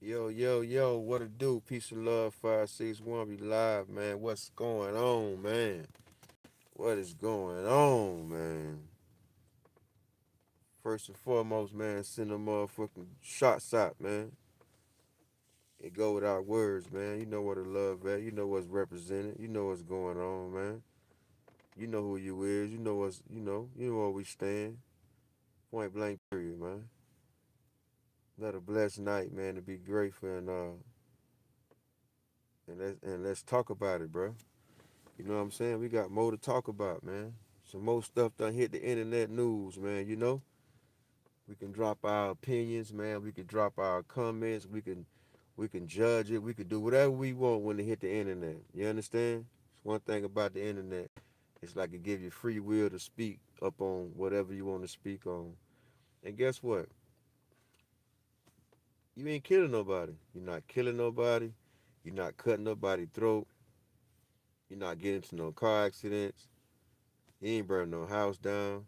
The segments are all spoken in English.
Yo, yo, yo, what it do? Peace and love, 561. We live, man. What's going on, man? What is going on, man? First and foremost, man, send a motherfucking shots out, man. It go without words, man. You know what to love at. You know what's represented. You know what's going on, man. You know who you is. You know what's, where we stand. Point blank period, man. Another blessed night, man, to be grateful and let's talk about it, bro. You know what I'm saying? We got more to talk about, man. Some more stuff done hit the internet news, man. We can drop our opinions, man. We can drop our comments. We can judge it. We can do whatever we want when it hit the internet. You understand? It's one thing about the internet. It's like it give you free will to speak up on whatever you want to speak on. And guess what? You ain't killing nobody. You're not killing nobody. You're not cutting nobody's throat. You're not getting into no car accidents. You ain't burning no house down.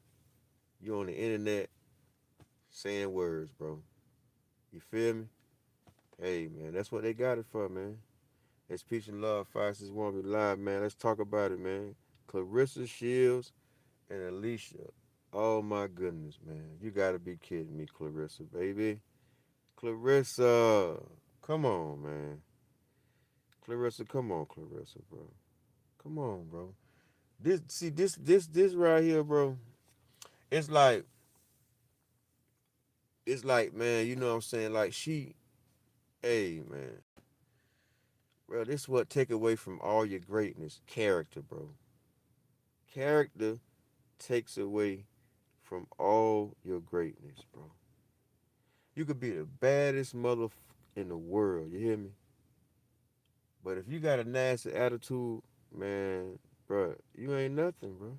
You on the internet saying words, bro. You feel me? Hey, man, that's what they got it for, man. It's peace and love. Fastest one be live, man. Let's talk about it, man. Clarissa Shields and Alicia. Oh my goodness, man. You gotta be kidding me, Clarissa, baby. Clarissa. Come on, man. Clarissa, come on, Clarissa, bro. Come on, bro. This right here, bro. It's like, man, you know what I'm saying? Like hey, man. Bro, this is what take away from all your greatness. Character, bro. Character takes away from all your greatness, bro. You could be the baddest mother in the world, you hear me? But if you got a nasty attitude, man, bro, you ain't nothing, bro.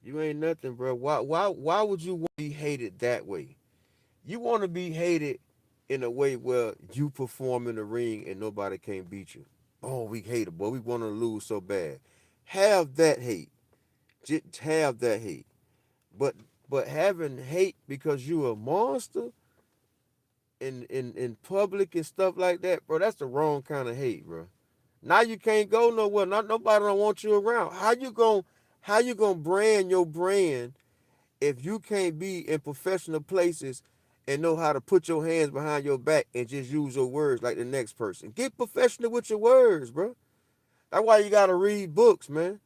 You ain't nothing, bro. Why would you want to be hated that way? You want to be hated in a way where you perform in the ring and nobody can beat you. Oh, we hate it, boy. We want to lose so bad. Have that hate. Just have that hate. But having hate because you a monster in public and stuff like that, bro, that's the wrong kind of hate, bro. Now you can't go nowhere. Not nobody don't want you around. How you gonna brand your brand if you can't be in professional places and know how to put your hands behind your back and just use your words like the next person? Get professional with your words, bro. That's why you gotta read books, man.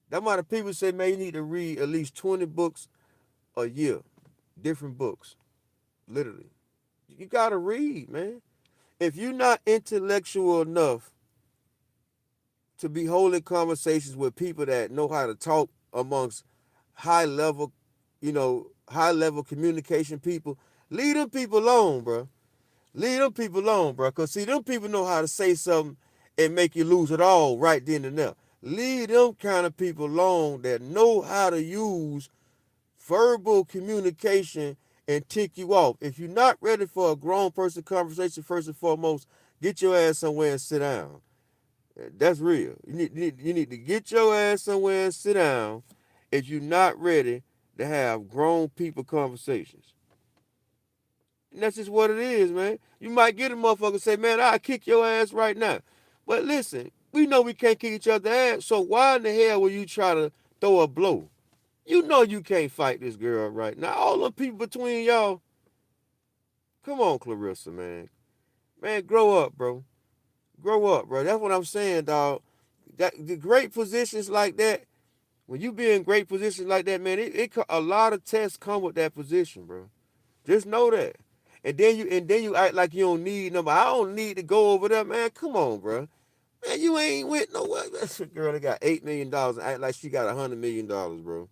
That's why the people say, man, you need to read at least 20 books a year. Different books. Literally. You gotta read, man. If you're not intellectual enough to be holding conversations with people that know how to talk amongst high level, high level communication people, leave them people alone, bro. Leave them people alone, bro. Cause see, them people know how to say something and make you lose it all right then and there. Leave them kind of people alone that know how to use verbal communication and tick you off. If you're not ready for a grown person conversation, first and foremost, get your ass somewhere and sit down. That's real. You need to get your ass somewhere and sit down if you're not ready to have grown people conversations. And that's just what it is, man. You might get a motherfucker say, man, I'll kick your ass right now. But listen, we know we can't kick each other's ass, so why in the hell will you try to throw a blow? You know you can't fight this girl right now. All the people between y'all, come on, Clarissa, man. Man, grow up, bro. Grow up, bro. That's what I'm saying, dog. That the great positions like that, when you be in great positions like that, man, a lot of tests come with that position, bro. Just know that. And then you act like you don't need nobody. I don't need to go over there, man. Come on, bro. Man, you ain't went nowhere. That's a girl that got $8 million and act like she got $100 million, bro.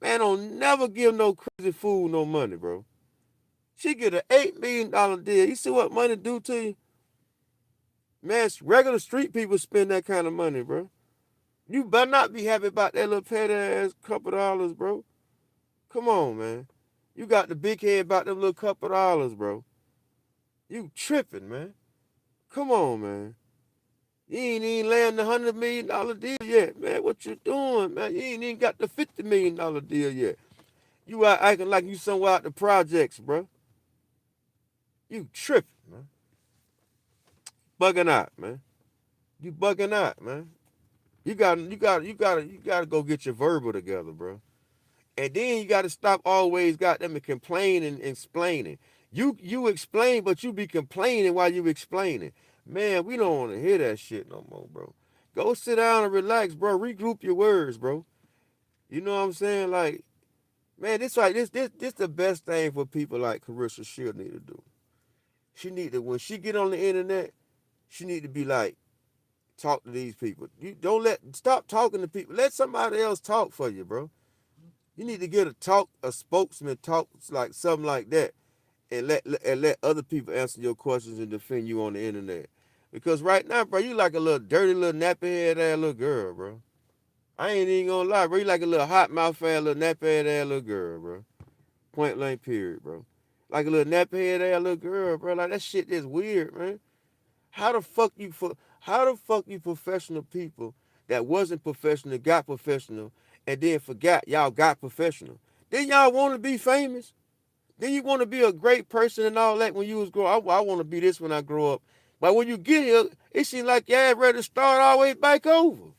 Man, don't never give no crazy fool no money, bro. She get an $8 million deal. You see what money do to you? Man, regular street people spend that kind of money, bro. You better not be happy about that little petty ass couple dollars, bro. Come on, man. You got the big head about them little couple dollars, bro. You tripping, man. Come on, man. You ain't even land the $100 million deal yet, man. What you doing, man? You ain't even got the $50 million deal yet. You out acting like you somewhere out the projects, bro. You tripping, man. Bugging out, man. You bugging out, man. You gotta go get your verbal together, bro. And then you gotta stop always got them complaining and explaining. You explain, but you be complaining while you explaining. Man, we don't want to hear that shit no more, bro. Go sit down and relax, bro. Regroup your words, bro. You know what I'm saying? Like, man, this the best thing for people like Carissa Shield need to do. She need to when she get on the internet, she need to be like, talk to these people. You don't stop talking to people. Let somebody else talk for you, bro. You need to get a spokesman talk like something like that, and let other people answer your questions and defend you on the internet. Because right now, bro, you like a little dirty little nappy head ass little girl, bro. I ain't even gonna lie, bro. You like a little hot mouth ass little nappy head ass little girl, bro. Point blank period, bro. Like a little nappy head ass little girl, bro. Like that shit is weird, man. How the fuck you professional people that wasn't professional got professional and then forgot y'all got professional? Then y'all want to be famous? Then you want to be a great person and all that when you was growing up. I want to be this when I grow up. But when you get here, it seems like y'all ready to start all the way back over.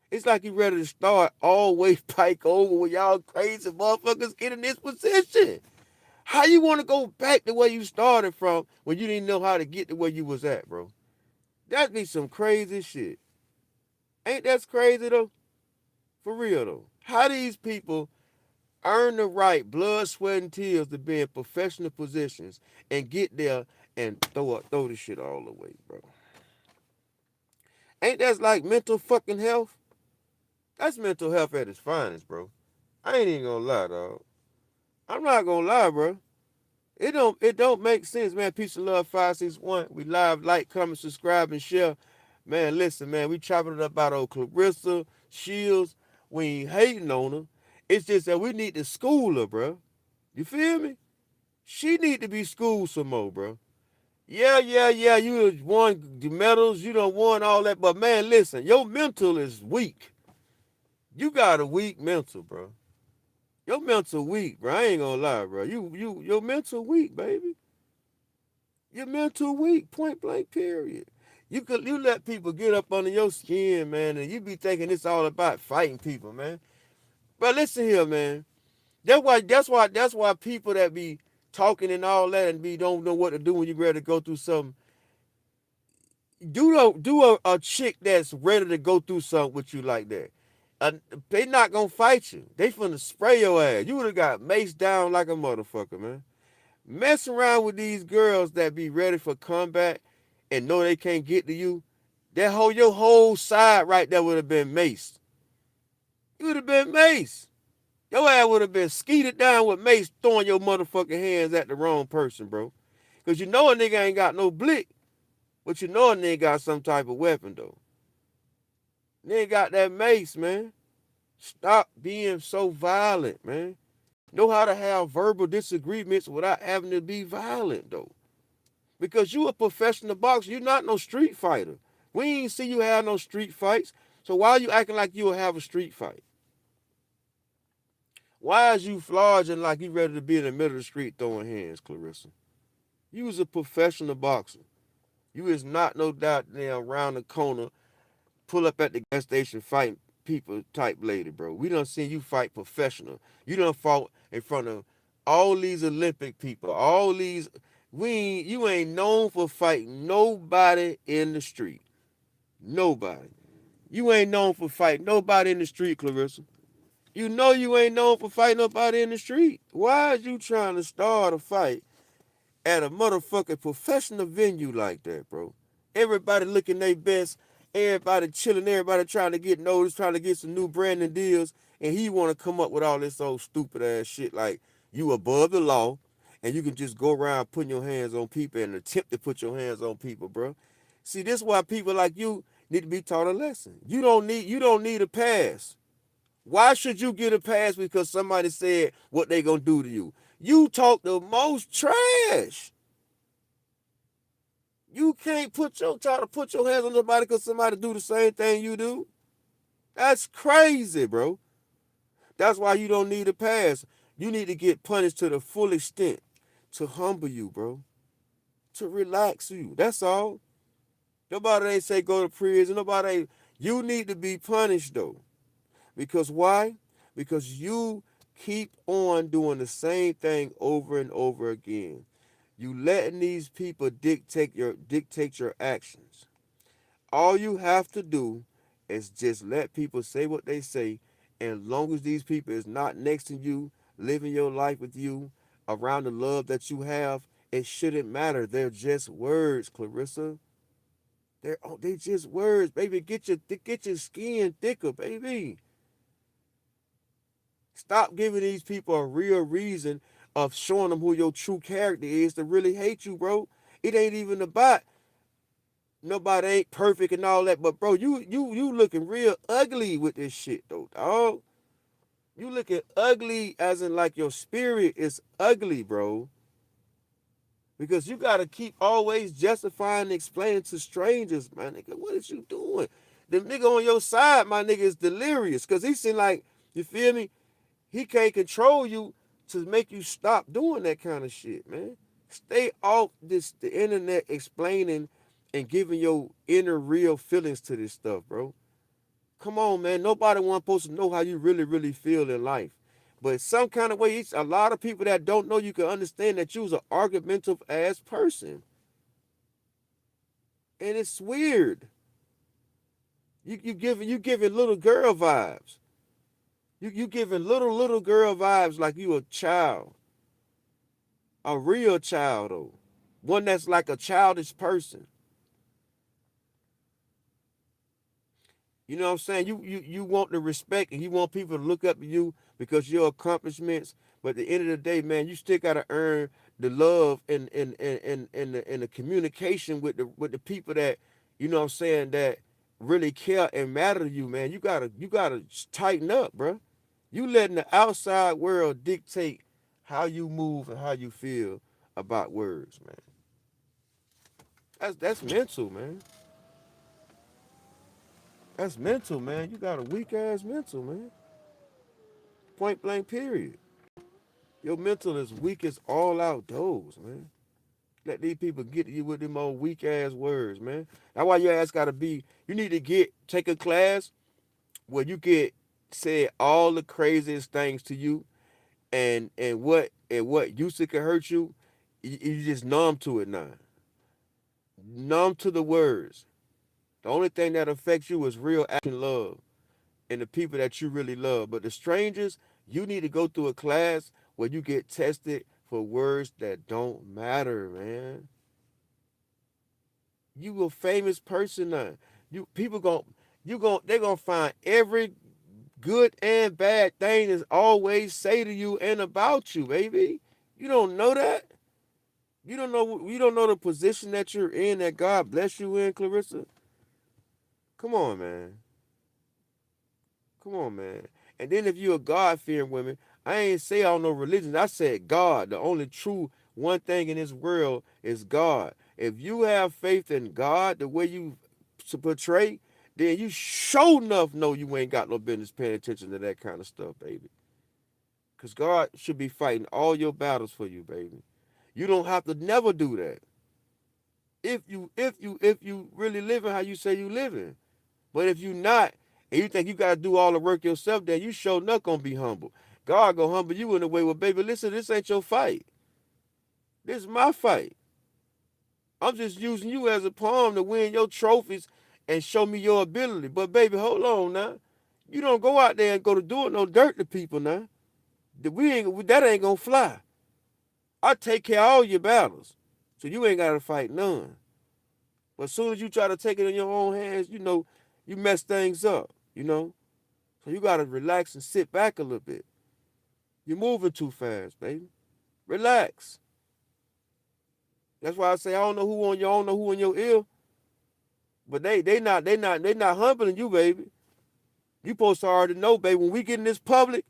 It's like you ready to start all the way back over when y'all crazy motherfuckers get in this position. How you want to go back to where you started from when you didn't know how to get to where you was at, bro? That be some crazy shit. Ain't that crazy, though? For real, though. How these people earn the right, blood, sweat, and tears to be in professional positions and get there and throw the shit all away, bro. Ain't that like mental fucking health? That's mental health at its finest, bro. I ain't even gonna lie, dog. I'm not gonna lie, bro. It don't make sense, man. Peace and love 561. We live, like, comment, subscribe, and share. Man, listen, man, we chopping it up about old Clarissa Shields. We ain't hating on her. It's just that we need to school her, bro. You feel me? She need to be schooled some more, bro. Yeah. You won the medals, you done won all that, but man, listen, your mental is weak. You got a weak mental, bro. Your mental weak, bro. I ain't gonna lie, bro. Your mental weak, baby. Your mental weak, point blank, period. You let people get up under your skin, man, and you be thinking it's all about fighting people, man. But listen here, man. That's why people that be talking and all that and be don't know what to do when you ready to go through something. Do a chick that's ready to go through something with you like that. They not gonna fight you. They finna spray your ass. You would have got maced down like a motherfucker, man. Mess around with these girls that be ready for combat and know they can't get to you. Your whole side right there would have been maced. You would have been maced. Your ass would have been skeeted down with mace throwing your motherfucking hands at the wrong person, bro. Because you know a nigga ain't got no blick, but you know a nigga got some type of weapon, though. Nigga got that mace, man. Stop being so violent, man. Know how to have verbal disagreements without having to be violent, though. Because you a professional boxer. You not no street fighter. We ain't see you have no street fights. So why are you acting like you will have a street fight? Why is you flogging like you ready to be in the middle of the street throwing hands, Clarissa? You was a professional boxer. You is not no doubt there around the corner, pull up at the gas station fighting people type lady, bro. We done seen you fight professional. You done fought in front of all these Olympic people, all these. You ain't known for fighting nobody in the street. Nobody. You ain't known for fighting nobody in the street, Clarissa. You know you ain't known for fighting nobody in the street. Why is you trying to start a fight at a motherfucking professional venue like that, bro? Everybody looking their best, everybody chilling, everybody trying to get noticed, trying to get some new branding deals, and he want to come up with all this old stupid ass shit like you above the law, and you can just go around putting your hands on people and attempt to put your hands on people, bro. See, this is why people like you need to be taught a lesson. You don't need a pass. Why should you get a pass because somebody said what they gonna do to you? You talk the most trash. You can't try to put your hands on somebody because somebody do the same thing you do. That's crazy, bro. That's why you don't need a pass. You need to get punished to the full extent to humble you, bro. to relax you. That's all. Nobody ain't say go to prison. Nobody ain't. You need to be punished though. Because why? Because you keep on doing the same thing over and over again. You letting these people dictate your actions. All you have to do is just let people say what they say, and as long as these people is not next to you, living your life with you, around the love that you have, it shouldn't matter. They're just words, Clarissa. They just words, baby. Get your skin thicker, baby. Stop giving these people a real reason of showing them who your true character is to really hate you, bro. It ain't even about nobody ain't perfect and all that, but bro, you looking real ugly with this shit though, dog. You looking ugly as in like your spirit is ugly, bro. Because you gotta keep always justifying and explaining to strangers, my nigga, what is you doing? The nigga on your side, my nigga, is delirious. Cause he seem like, you feel me? He can't control you to make you stop doing that kind of shit, man. Stay off the internet explaining and giving your inner real feelings to this stuff, bro. Come on, man. Nobody want supposed to know how you really, really feel in life. But some kind of way, it's a lot of people that don't know you can understand that you's an argumentative ass person. And it's weird. You giving little girl vibes. You giving little girl vibes like you a child. A real child though. One that's like a childish person. You know what I'm saying? You want the respect and you want people to look up to you because of your accomplishments. But at the end of the day, man, you still gotta earn the love and the communication with the people that, you know what I'm saying, that really care and matter to you, man. You gotta tighten up, bro. You letting the outside world dictate how you move and how you feel about words, man. That's mental, man. That's mental, man. You got a weak ass mental, man. Point blank, period. Your mental is weak as all outdoors, man. Let these people get to you with them old weak ass words, man. That's why your ass gotta be. You need to take a class where you get said all the craziest things to you, and what used to could hurt you, you just numb to it now. Numb to the words. The only thing that affects you is real action, love, and the people that you really love. But the strangers, you need to go through a class where you get tested for words that don't matter, man. You a famous person now. You people gon' they gonna find every good and bad thing is always say to you and about you, baby. You don't know that. You don't know the position that you're in that God bless you in, Clarissa. Come on, man. Come on, man. And then if you're a God-fearing woman, I ain't say I don't know religion. I said God. The only true one thing in this world is God. If you have faith in God the way you portray, then you sure enough know you ain't got no business paying attention to that kind of stuff, baby. Because God should be fighting all your battles for you, baby. You don't have to never do that. If you really living how you say you living. But if you not, and you think you gotta do all the work yourself, then you sure not gonna be humble. God gonna humble you in a way, well, baby, listen, this ain't your fight. This is my fight. I'm just using you as a pawn to win your trophies and show me your ability. But baby, hold on now. You don't go out there and go to doing no dirt to people now. That ain't gonna fly. I take care of all your battles. So you ain't gotta fight none. But as soon as you try to take it in your own hands, you mess things up. So you gotta relax and sit back a little bit. You're moving too fast, baby. Relax. That's why I say I don't know who in your ear, but they not humbling you, baby. You supposed to already know, baby. When we get in this public,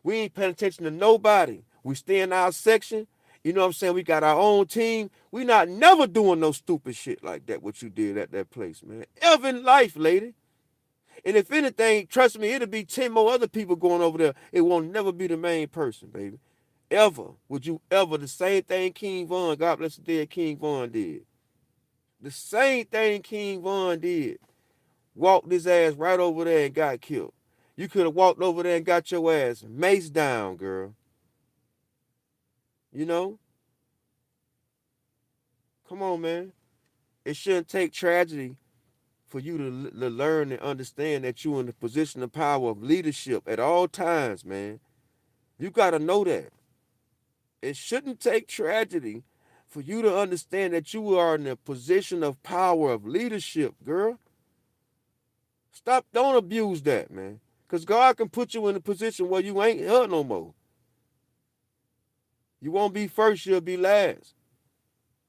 we ain't paying attention to nobody. We stay in our section. You know what I'm saying? We got our own team. We not never doing no stupid shit like that, what you did at that place, man. Ever in life, lady. And if anything, trust me, it'll be 10 more other people going over there. It won't never be the main person, baby. Ever. Would you ever? The same thing King Von, God bless the dead, King Von did. The same thing King Von did. Walked his ass right over there and got killed. You could have walked over there and got your ass maced down, girl. You know? Come on, man. It shouldn't take tragedy for you to learn and understand that you're in the position of power of leadership at all times, man. You got to know that. It shouldn't take tragedy for you to understand that you are in a position of power of leadership, girl. Stop, don't abuse that, man. Because God can put you in a position where you ain't her no more. You won't be first, you'll be last.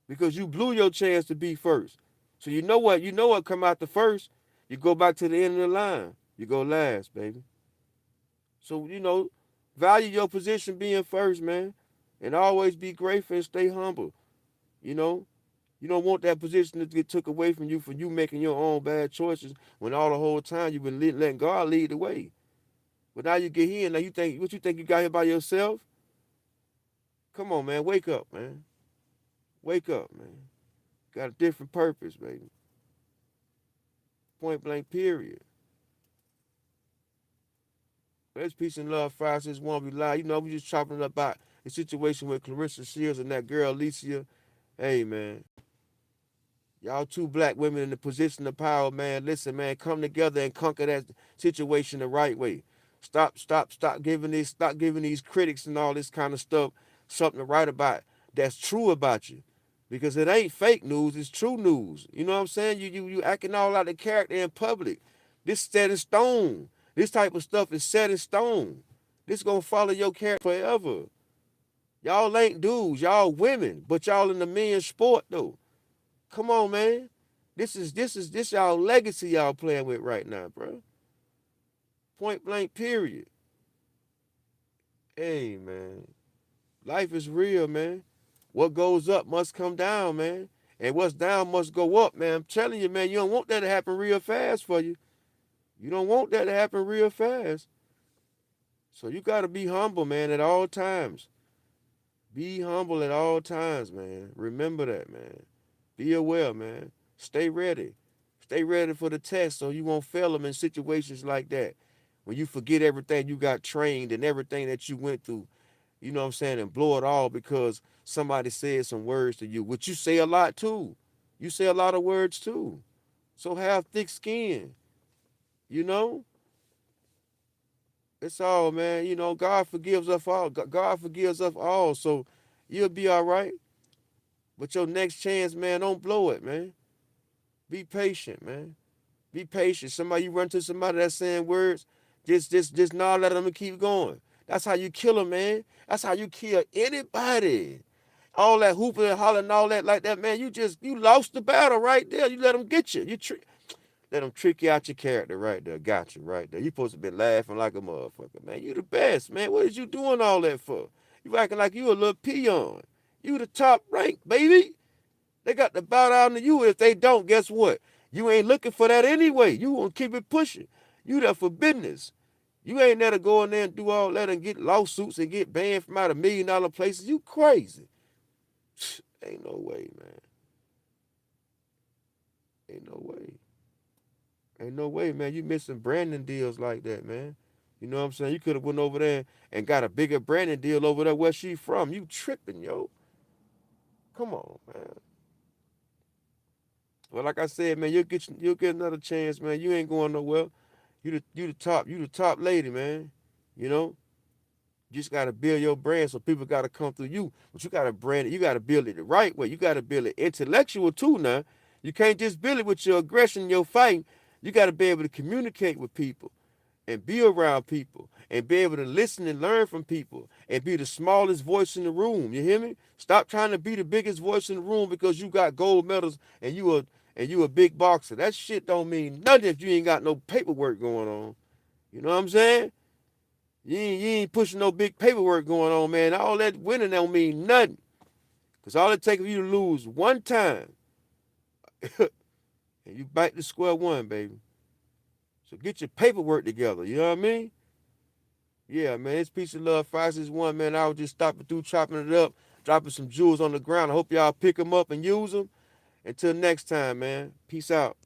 Because you blew your chance to be first. So you know what? You know what come out the first. You go back to the end of the line. You go last, baby. So, value your position being first, man. And always be grateful and stay humble. You know, you don't want that position to get took away from you for you making your own bad choices when all the whole time you've been letting God lead the way. But now you get here and now you think you got here by yourself? Come on, man. Wake up, man. Wake up, man. Got a different purpose, baby. Point blank, period. Let's peace and love, 561 be live. We just chopping it about the situation with Clarissa Shields and that girl Alicia. Hey, man. Y'all two black women in the position of power, man. Listen, man, come together and conquer that situation the right way. Stop giving these critics and all this kind of stuff something to write about that's true about you. Because it ain't fake news, it's true news. You know what I'm saying? You acting all out of character in public. This set in stone. This type of stuff is set in stone. This gonna follow your character forever. Y'all ain't dudes, y'all women, but y'all in the men's sport though. Come on, man. This y'all legacy y'all playing with right now, bro. Point blank, period. Hey, man. Life is real, man. What goes up must come down, man. And what's down must go up, man. I'm telling you, man, you don't want that to happen real fast for you. You don't want that to happen real fast. So you got to be humble, man, at all times. Be humble at all times, man. Remember that, man. Be aware, man. Stay ready. Stay ready for the test so you won't fail them in situations like that. When you forget everything you got trained and everything that you went through, you know what I'm saying, and blow it all because somebody said some words to you, which you say a lot too. You say a lot of words too. So have thick skin, you know? It's all, man. God forgives us all. God forgives us all. So you'll be all right. But your next chance, man, don't blow it, man. Be patient, man. Be patient. You run to somebody that's saying words, just nod at them and keep going. That's how you kill them, man. That's how you kill anybody. All that hooping and hollering and all that like that, man. You lost the battle right there. You let them get you. Let them trick you out your character right there. Got you right there. You supposed to be laughing like a motherfucker, man. You the best, man. What is you doing all that for? You acting like you a little peon. You the top rank, baby. They got to bow down to you. If they don't, guess what? You ain't looking for that anyway. You gonna keep it pushing. You there for business. You ain't there to go in there and do all that and get lawsuits and get banned from out of $1 million places. You crazy. Ain't no way, man. Ain't no way. Ain't no way, man. You missing branding deals like that, man. You know what I'm saying? You could have went over there and got a bigger branding deal over there where she from. You tripping, yo. Come on, man. Well, like I said, man, you'll get another chance, man. You ain't going nowhere. You the top lady, man. You know? You just gotta build your brand so people gotta come through you. But you gotta brand it, you gotta build it the right way. You gotta build it intellectual too now. You can't just build it with your aggression, your fighting. You gotta be able to communicate with people and be around people and be able to listen and learn from people and be the smallest voice in the room. You hear me? Stop trying to be the biggest voice in the room because you got gold medals and you a big boxer. That shit don't mean nothing if you ain't got no paperwork going on. You know what I'm saying? You ain't pushing no big paperwork going on, man. All that winning don't mean nothing. Because all it takes for you to lose one time and you back to square one, baby. So get your paperwork together. You know what I mean? Yeah, man, it's peace and love. 561, man. I was just stopping through, chopping it up, dropping some jewels on the ground. I hope y'all pick them up and use them. Until next time, man. Peace out.